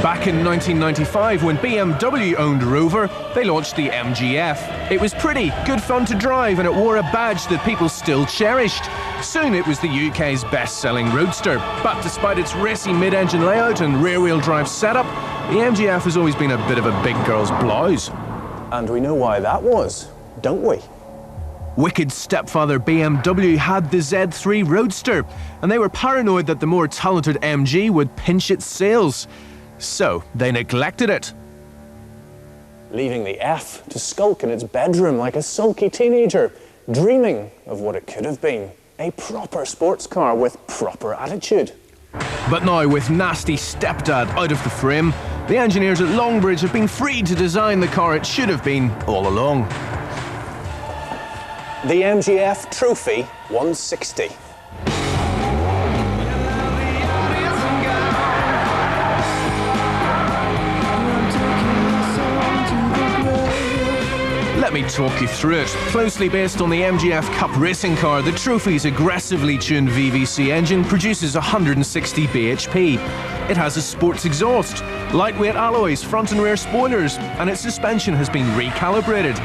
Back in 1995, when BMW owned Rover, they launched the MGF. It was pretty, good fun to drive, and it wore a badge that people still cherished. Soon it was the UK's best-selling roadster. But despite its racy mid-engine layout and rear-wheel drive setup, the MGF has always been a bit of a big girl's blouse. And we know why that was, don't we? Wicked stepfather BMW had the Z3 Roadster, and they were paranoid that the more talented MG would pinch its sales. So they neglected it, leaving the F to skulk in its bedroom like a sulky teenager, dreaming of what it could have been, a proper sports car with proper attitude. But now, with nasty stepdad out of the frame, the engineers at Longbridge have been free to design the car it should have been all along. The MGF Trophy 160. Let me talk you through it. Closely based on the MGF Cup racing car, the Trophy's aggressively tuned VVC engine produces 160 bhp. It has a sports exhaust, lightweight alloys, front and rear spoilers, and its suspension has been recalibrated.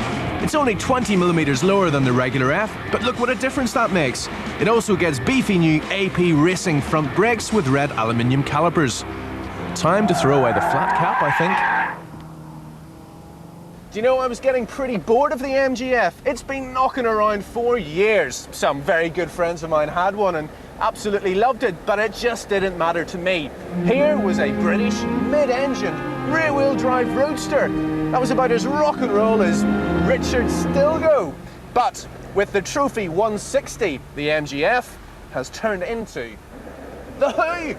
It's only 20mm lower than the regular F, but look what a difference that makes. It also gets beefy new AP Racing front brakes with red aluminium calipers. Time to throw away the flat cap, I think. Do you know, I was getting pretty bored of the MGF. It's been knocking around for years. Some very good friends of mine had one and absolutely loved it, but it just didn't matter to me. Here was a British mid-engine, rear-wheel drive roadster. That was about as rock and roll as Richard Stilgo. But with the Trophy 160, the MGF has turned into the Who.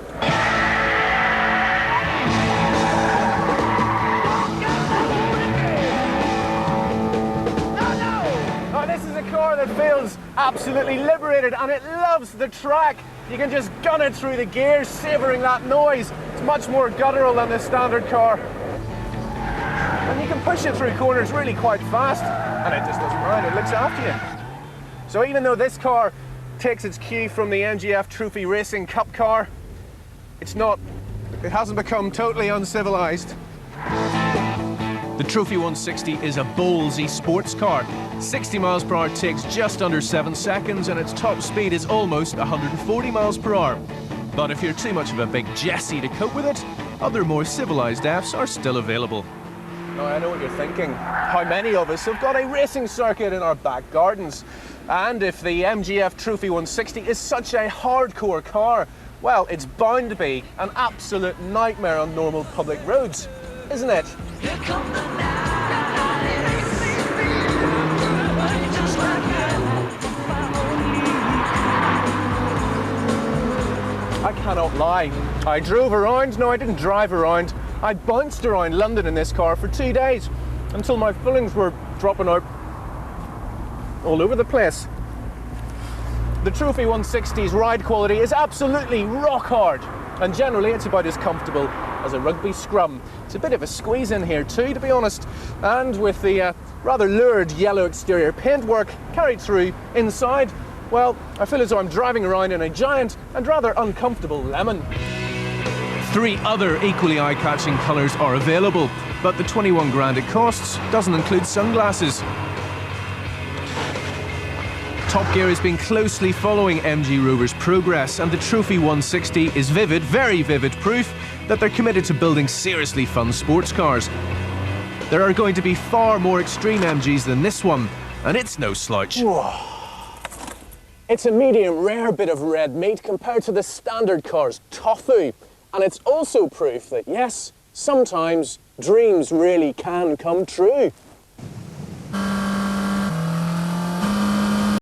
That feels absolutely liberated, and it loves the track. You can just gun it through the gears, savouring that noise. It's much more guttural than the standard car. And you can push it through corners really quite fast, and it just doesn't mind, it looks after you. So even though this car takes its cue from the MGF Trophy Racing Cup car, it hasn't become totally uncivilised. The Trophy 160 is a ballsy sports car. 60 miles per hour takes just under 7 seconds, and its top speed is almost 140 miles per hour. But if you're too much of a big Jessie to cope with it, other more civilised Fs are still available. Now, I know what you're thinking. How many of us have got a racing circuit in our back gardens? And if the MGF Trophy 160 is such a hardcore car, well, it's bound to be an absolute nightmare on normal public roads, isn't it? I cannot lie. I drove around. No, I didn't drive around. I bounced around London in this car for 2 days until my fillings were dropping out all over the place. The Trophy 160's ride quality is absolutely rock hard, and generally it's about as comfortable as a rugby scrum. It's a bit of a squeeze in here too, to be honest, and with the rather lurid yellow exterior paintwork carried through inside, well, I feel as though I'm driving around in a giant and rather uncomfortable lemon. 3 other equally eye-catching colours are available, but the 21 grand it costs doesn't include sunglasses. Top Gear has been closely following MG Rover's progress, and the Trophy 160 is vivid, very vivid proof that they're committed to building seriously fun sports cars. There are going to be far more extreme MGs than this one, and it's no slouch. Whoa. It's a medium rare bit of red meat compared to the standard car's tofu. And it's also proof that, yes, sometimes dreams really can come true.